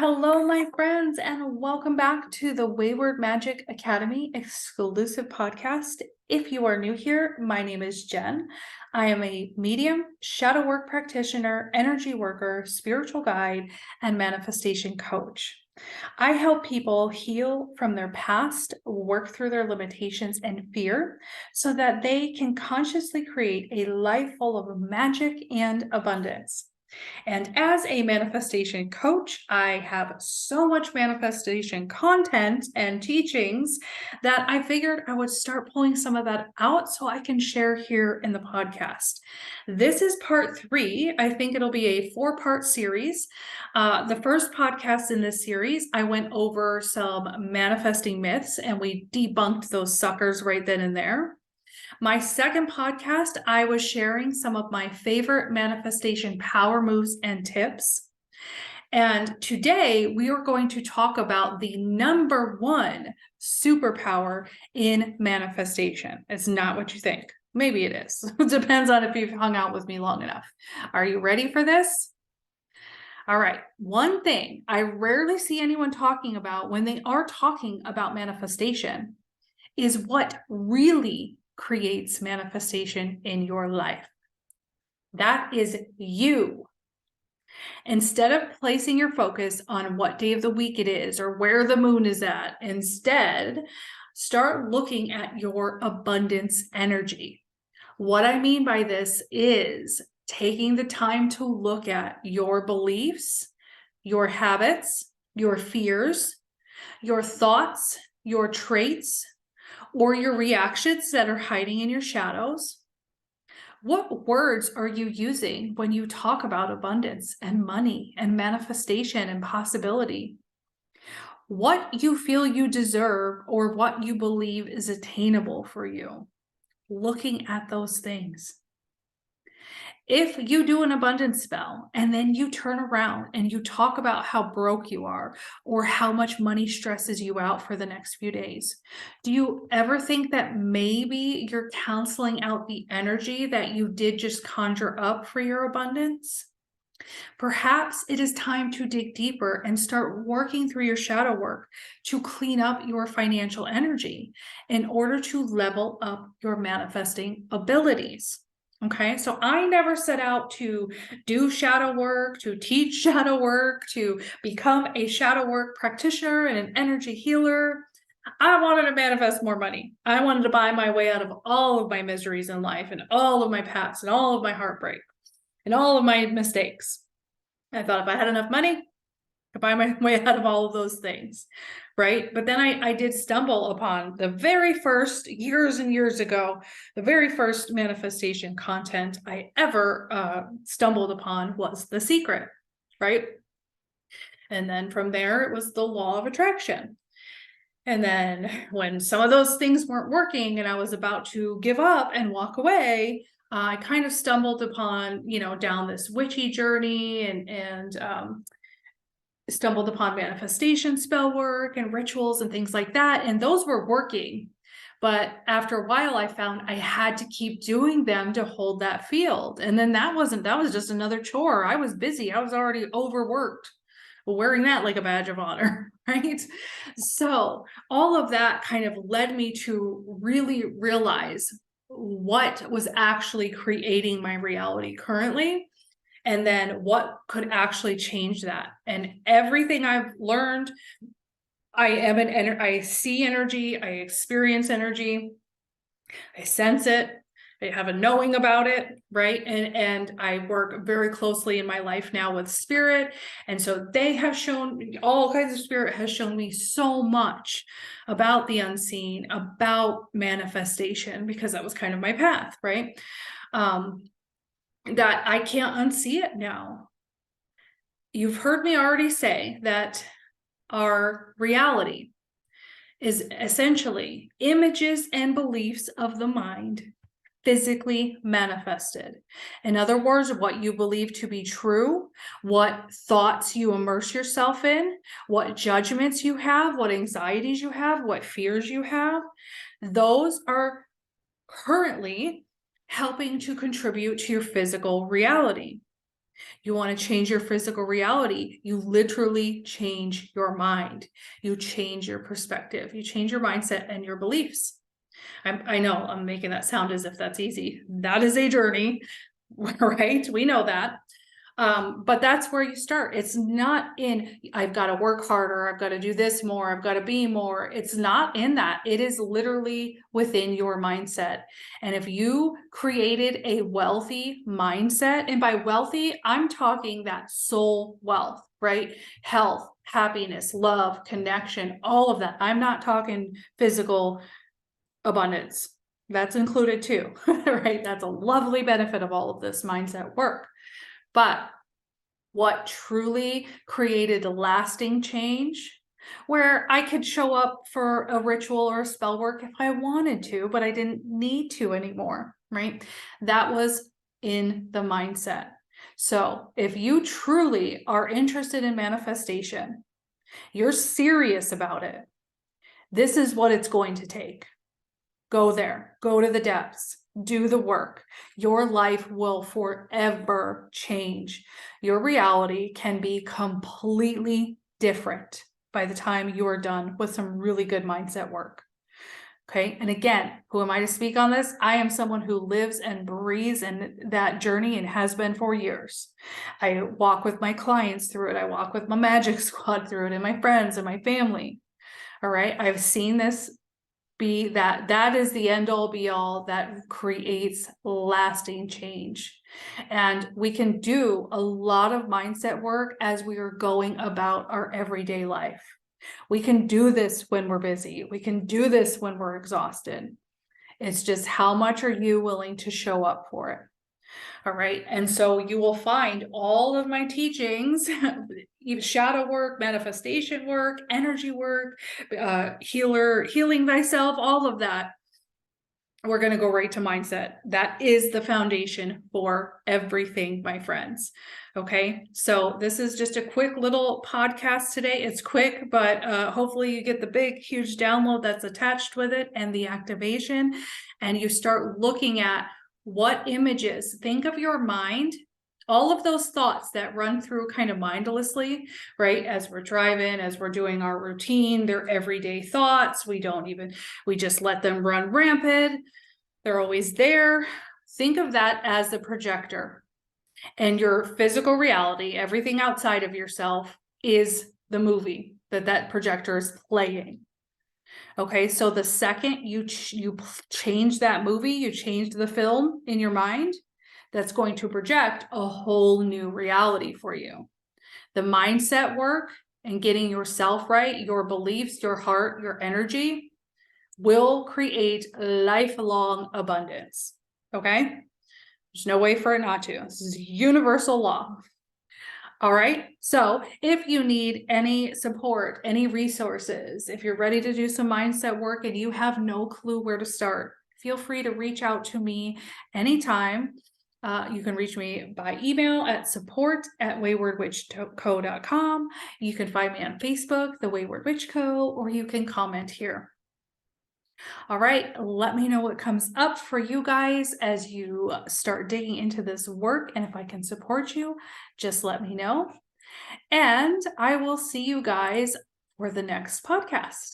Hello, my friends, and welcome back to the Wayward Magic Academy exclusive podcast. If you are new here, my name is Jen. I am a medium, shadow work practitioner, energy worker, spiritual guide, and manifestation coach. I help people heal from their past, work through their limitations and fear, so that they can consciously create a life full of magic and abundance. And as a manifestation coach, I have so much manifestation content and teachings that I figured I would start pulling some of that out so I can share here in the podcast. This is part 3. I think it'll be a 4-part series. The first podcast in this series, I went over some manifesting myths and we debunked those suckers right then and there. My second podcast, I was sharing some of my favorite manifestation power moves and tips. And today we are going to talk about the number 1 superpower in manifestation. It's not what you think. Maybe it is. It depends on if you've hung out with me long enough. Are you ready for this? All right. One thing I rarely see anyone talking about when they are talking about manifestation is what really creates manifestation in your life. That is you. Instead of placing your focus on what day of the week it is or where the moon is at, instead, start looking at your abundance energy. What I mean by this is taking the time to look at your beliefs, your habits, your fears, your thoughts, your traits, or your reactions that are hiding in your shadows. What words are you using when you talk about abundance and money and manifestation and possibility? What you feel you deserve or what you believe is attainable for you. Looking at those things. If you do an abundance spell and then you turn around and you talk about how broke you are or how much money stresses you out for the next few days, do you ever think that maybe you're canceling out the energy that you did just conjure up for your abundance? Perhaps it is time to dig deeper and start working through your shadow work to clean up your financial energy in order to level up your manifesting abilities. Okay, so I never set out to do shadow work, to teach shadow work, to become a shadow work practitioner and an energy healer. I wanted to manifest more money. I wanted to buy my way out of all of my miseries in life and all of my past and all of my heartbreak and all of my mistakes. I thought if I had enough money, I could buy my way out of all of those things, right? But then I did stumble upon the very first, years and years ago, the very first manifestation content I ever stumbled upon was The Secret, right? And then from there, it was the law of attraction. And then when some of those things weren't working and I was about to give up and walk away, I kind of stumbled upon, down this witchy journey and stumbled upon manifestation spell work and rituals and things like that. And those were working. But after a while, I found I had to keep doing them to hold that field. And then that was just another chore. I was busy. I was already overworked, wearing that like a badge of honor, right? So all of that kind of led me to really realize what was actually creating my reality currently, and then what could actually change that. And everything I've learned, I see energy, I experience energy, I sense it, I have a knowing about it, right? And I work very closely in my life now with spirit. And so they have shown, all kinds of spirit has shown me so much about the unseen, about manifestation, because that was kind of my path, right? That I can't unsee it now. You've heard me already say that our reality is essentially images and beliefs of the mind physically manifested. In other words, what you believe to be true, what thoughts you immerse yourself in, what judgments you have, what anxieties you have, what fears you have, those are currently helping to contribute to your physical reality. You want to change your physical reality. You literally change your mind. You change your perspective. You change your mindset and your beliefs. I know I'm making that sound as if that's easy. That is a journey, right? We know that. But that's where you start. It's not in, I've got to work harder, I've got to do this more, I've got to be more. It's not in that. It is literally within your mindset. And if you created a wealthy mindset, and by wealthy, I'm talking that soul wealth, right? Health, happiness, love, connection, all of that. I'm not talking physical abundance. That's included too, right? That's a lovely benefit of all of this mindset work. But what truly created lasting change, where I could show up for a ritual or a spell work if I wanted to, but I didn't need to anymore, right? That was in the mindset. So if you truly are interested in manifestation, you're serious about it, this is what it's going to take. Go there, go to the depths, do the work. Your life will forever change. Your reality can be completely different by the time you are done with some really good mindset work. Okay. And again, who am I to speak on this? I am someone who lives and breathes in that journey and has been for years. I walk with my clients through it. I walk with my magic squad through it and my friends and my family. All right. I've seen this be that is the end all be all that creates lasting change. And we can do a lot of mindset work as we are going about our everyday life. We can do this when we're busy. We can do this when we're exhausted. It's just how much are you willing to show up for it? All right. And so you will find all of my teachings, even shadow work, manifestation work, energy work, healing thyself, all of that. We're going to go right to mindset. That is the foundation for everything, my friends. Okay. So this is just a quick little podcast today. It's quick, but hopefully you get the big, huge download that's attached with it and the activation, and you start looking at what images. Think of your mind, all of those thoughts that run through kind of mindlessly, right? As we're driving, as we're doing our routine, they're everyday thoughts. We just let them run rampant. They're always there. Think of that as the projector, and your physical reality, everything outside of yourself, is the movie that projector is playing. Okay, so the second you change that movie, you change the film in your mind, that's going to project a whole new reality for you. The mindset work and getting yourself right, your beliefs, your heart, your energy will create lifelong abundance. Okay, there's no way for it not to. This is universal law. All right. So if you need any support, any resources, if you're ready to do some mindset work and you have no clue where to start, feel free to reach out to me anytime. You can reach me by email at support@waywardwitchco.com. You can find me on Facebook, The Wayward Witch Co., or you can comment here. All right, let me know what comes up for you guys as you start digging into this work. And if I can support you, just let me know. And I will see you guys for the next podcast.